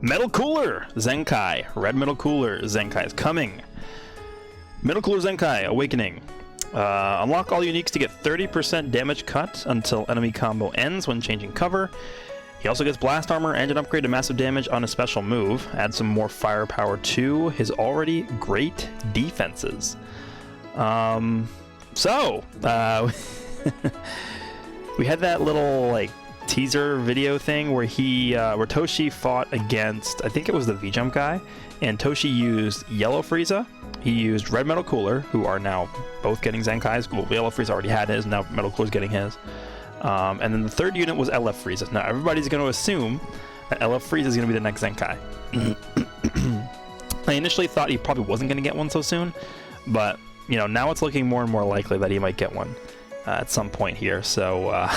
Metal Cooler Zenkai. Red Metal Cooler Zenkai is coming. Metal Cooler Zenkai Awakening. Unlock all uniques to get 30% damage cut until enemy combo ends when changing cover. He also gets blast armor and an upgrade to massive damage on a special move. Add some more firepower to his already great defenses. We had that little like teaser video thing where where Toshi fought against, I think it was the V-Jump guy, and Toshi used Yellow Frieza. He used Red Metal Cooler, who are now both getting Zenkais. Well, Yellow Frieza already had his, now Metal Cooler's getting his. And then the third unit was LF Frieza. Now everybody's going to assume that LF Frieza is going to be the next Zenkai. I initially thought he probably wasn't going to get one so soon, but you know, now it's looking more and more likely that he might get one at some point here. So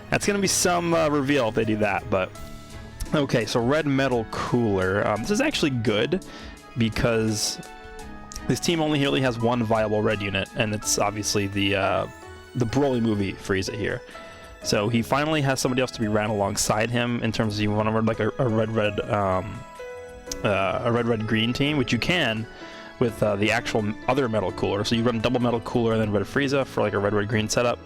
that's going to be some reveal if they do that. But okay, so Red Metal Cooler. This is actually good because this team only really has one viable red unit, and it's obviously the Broly movie Frieza here. So he finally has somebody else to be ran alongside him in terms of you want to run like a red green team, which you can with the actual other Metal Cooler. So you run double Metal Cooler and then Red Frieza for like a red green setup.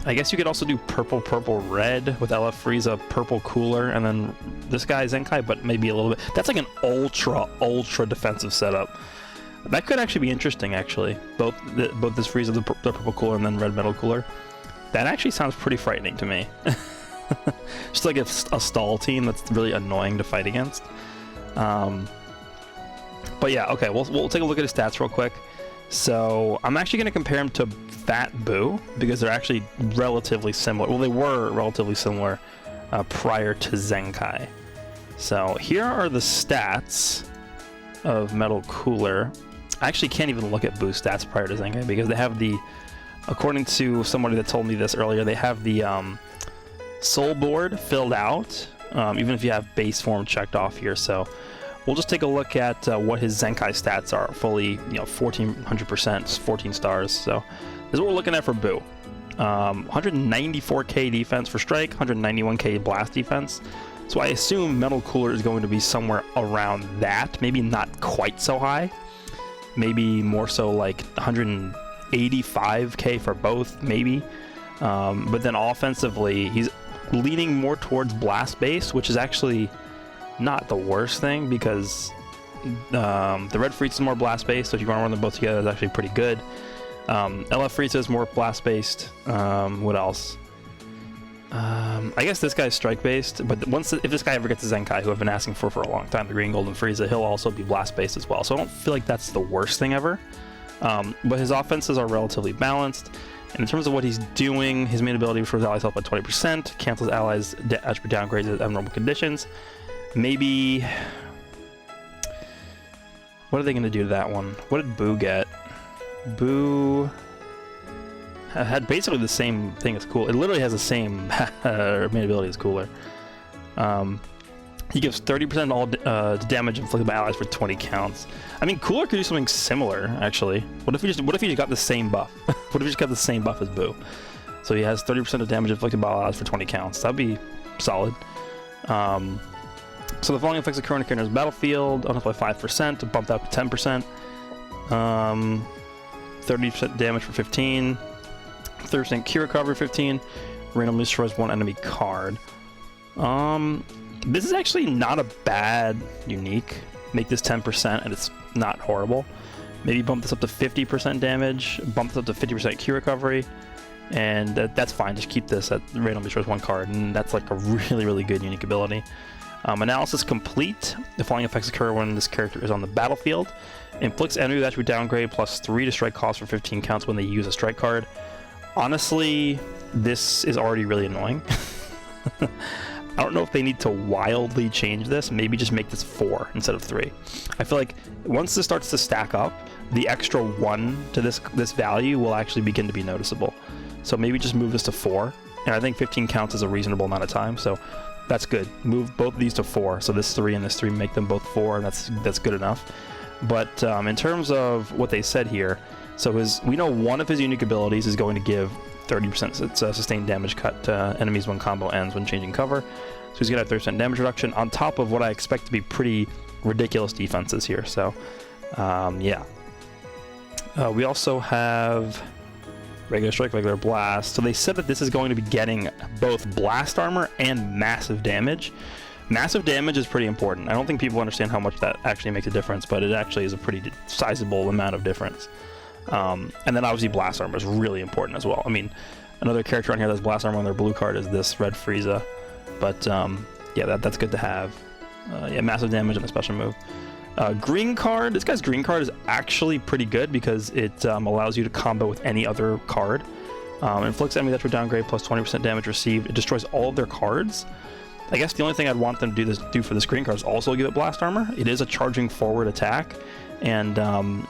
I guess you could also do purple red with LF Frieza, purple Cooler, and then this guy Zenkai, but maybe a little bit. That's like an ultra defensive setup. That could actually be interesting, actually. Both this Frieza, the purple Cooler, and then Red Metal Cooler. That actually sounds pretty frightening to me. Just like a stall team that's really annoying to fight against. But yeah, okay, we'll take a look at his stats real quick. So I'm actually going to compare him to Fat Boo because they're actually relatively similar. Well, they were relatively similar prior to Zenkai. So here are the stats of Metal Cooler. I actually can't even look at Boo's stats prior to Zenkai because they have the, according to somebody that told me this earlier, they have the soul board filled out, even if you have base form checked off here. So we'll just take a look at what his Zenkai stats are, fully, you know, 1400%, 14 stars. So this is what we're looking at for Boo. 194k defense for strike, 191k blast defense. So I assume Metal Cooler is going to be somewhere around that, maybe not quite so high, maybe more so like 185k for both, maybe. But then offensively, he's leaning more towards blast base, which is actually not the worst thing because the Red Frieza is more blast based, so if you want to run them both together, it's actually pretty good. LF Frieza is more blast based. What else? I guess this guy's strike based, but if this guy ever gets a Zenkai, who I've been asking for a long time, the Green Golden Frieza, he'll also be blast based as well. So I don't feel like that's the worst thing ever. But his offenses are relatively balanced. And in terms of what he's doing, his main ability restores allies health by 20%, cancels allies attribute downgrades at abnormal conditions. Maybe, what are they going to do to that one? What did Boo get? Boo had basically the same thing as Cooler. It literally has the same main ability as Cooler. He gives 30% all damage inflicted by allies for 20 counts. I mean, Cooler could do something similar, actually. What if he just got the same buff? What if he just got the same buff as Boo? So he has 30% of damage inflicted by allies for 20 counts. That'd be solid. So the following effects occur on a character's battlefield, up by 5%, bumped up to 10%. 30% damage for 15. 30% Q recovery 15. Randomly destroys one enemy card. This is actually not a bad unique. Make this 10% and it's not horrible. Maybe bump this up to 50% damage, bump this up to 50% Q recovery, and that's fine. Just keep this at randomly destroys one card, and that's like a really good unique ability. Analysis complete. The following effects occur when this character is on the battlefield. Inflicts enemy with attribute downgrade plus 3 to strike cost for 15 counts when they use a strike card. Honestly, this is already really annoying. I don't know if they need to wildly change this. Maybe just make this 4 instead of 3. I feel like once this starts to stack up, the extra 1 to this value will actually begin to be noticeable. So maybe just move this to 4. And I think 15 counts is a reasonable amount of time. So that's good. Move both of these to 4. So this 3 and this 3, make them both 4, and that's good enough. But in terms of what they said here, so we know one of his unique abilities is going to give 30% sustained damage cut to enemies when combo ends when changing cover. So he's going to have 30% damage reduction on top of what I expect to be pretty ridiculous defenses here. So, yeah. We also have regular strike, regular blast. So they said that this is going to be getting both blast armor and massive damage. Massive damage is pretty important. I don't think people understand how much that actually makes a difference, but it actually is a pretty sizable amount of difference. And then obviously blast armor is really important as well. I mean, another character on here that's blast armor on their blue card is this red Frieza. But yeah, that's good to have. Yeah, massive damage and a special move. Green card. This guy's green card is actually pretty good because it allows you to combo with any other card. Inflicts enemy that would downgrade plus 20% damage received. It destroys all of their cards. I guess the only thing I'd want them to do for this green card is also give it blast armor. It is a charging forward attack. And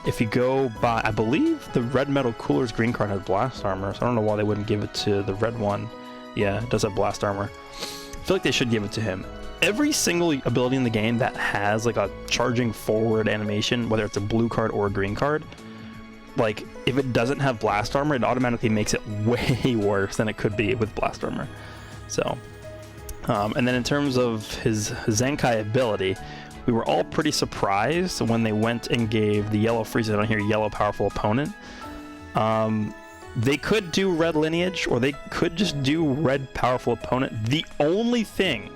if you go by, I believe the red metal cooler's green card has blast armor, so I don't know why they wouldn't give it to the red one. Yeah, it does have blast armor. I feel like they should give it to him. Every single ability in the game that has like a charging forward animation, whether it's a blue card or a green card, like if it doesn't have blast armor, it automatically makes it way worse than it could be with blast armor. So, and then in terms of his Zenkai ability, we were all pretty surprised when they went and gave the yellow Frieza on here yellow powerful opponent. They could do red lineage, or they could just do red powerful opponent. The only thing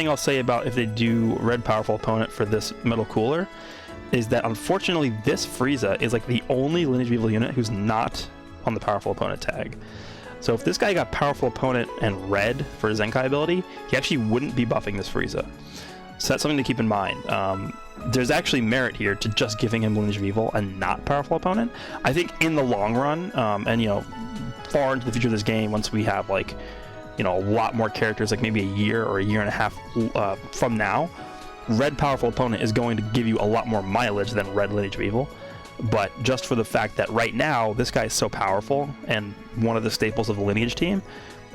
I'll say about if they do red powerful opponent for this metal cooler is that unfortunately this Frieza is like the only lineage evil unit who's not on the powerful opponent tag. So if this guy got powerful opponent and red for his Zenkai ability, he actually wouldn't be buffing this Frieza. So that's something to keep in mind. There's actually merit here to just giving him Lineage of Evil and not powerful opponent. I think in the long run, and you know, far into the future of this game, once we have like, you know, a lot more characters, like maybe a year or a year and a half from now, red powerful opponent is going to give you a lot more mileage than red Lineage of Evil. But just for the fact that right now this guy is so powerful and one of the staples of the Lineage team,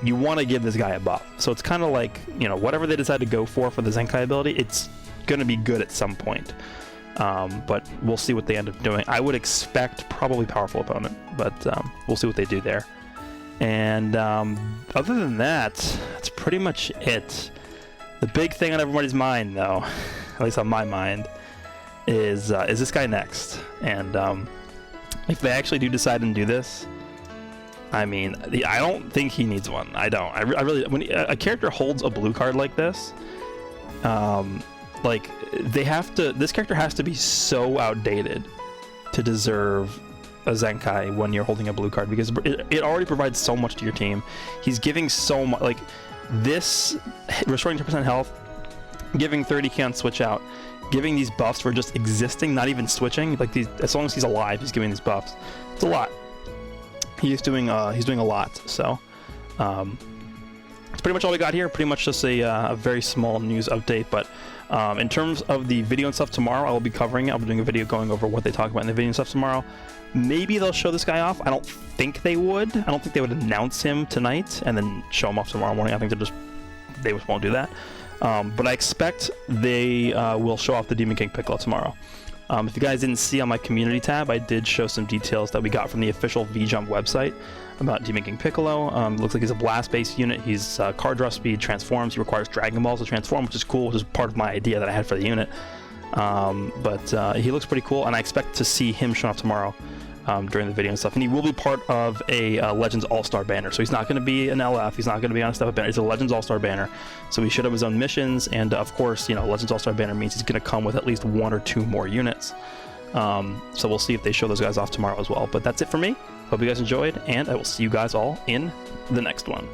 you want to give this guy a buff. So it's kind of like, you know, whatever they decide to go for the Zenkai ability, it's going to be good at some point. But we'll see what they end up doing. I would expect probably powerful opponent, but we'll see what they do there. And other than that, that's pretty much it. The big thing on everybody's mind, though, at least on my mind, is this guy next. And if they actually do decide and do this, I mean, I don't think he needs one. I don't. I really, when a character holds a blue card like this, like they have to. This character has to be so outdated to deserve a Zenkai when you're holding a blue card, because it already provides so much to your team. He's giving so much, like this, restoring 10% health, giving 30k on switch out, giving these buffs for just existing, not even switching. Like these, as long as he's alive, he's giving these buffs. It's a lot. He's doing a lot. So that's pretty much all we got here. Pretty much just a very small news update. But in terms of the video and stuff tomorrow, I will be covering it. I'll be doing a video going over what they talk about in the video and stuff tomorrow. Maybe they'll show this guy off. I don't think they would. I don't think they would announce him tonight and then show him off tomorrow morning. I think they just won't do that. But I expect they will show off the Demon King Piccolo tomorrow. If you guys didn't see on my community tab, I did show some details that we got from the official VJump website about Demon King Piccolo. Looks like he's a blast-based unit. He's card draw speed, transforms. He requires Dragon Balls to transform, which is cool, which is part of my idea that I had for the unit. But he looks pretty cool, and I expect to see him show off tomorrow during the video and stuff. And he will be part of a Legends All-Star banner. So he's not going to be an LF. He's not going to be on a Step Up banner. It's a Legends All-Star banner. So he should have his own missions. And of course, you know, Legends All-Star banner means he's going to come with at least 1 or 2 more units. So we'll see if they show those guys off tomorrow as well. But that's it for me. Hope you guys enjoyed, and I will see you guys all in the next one.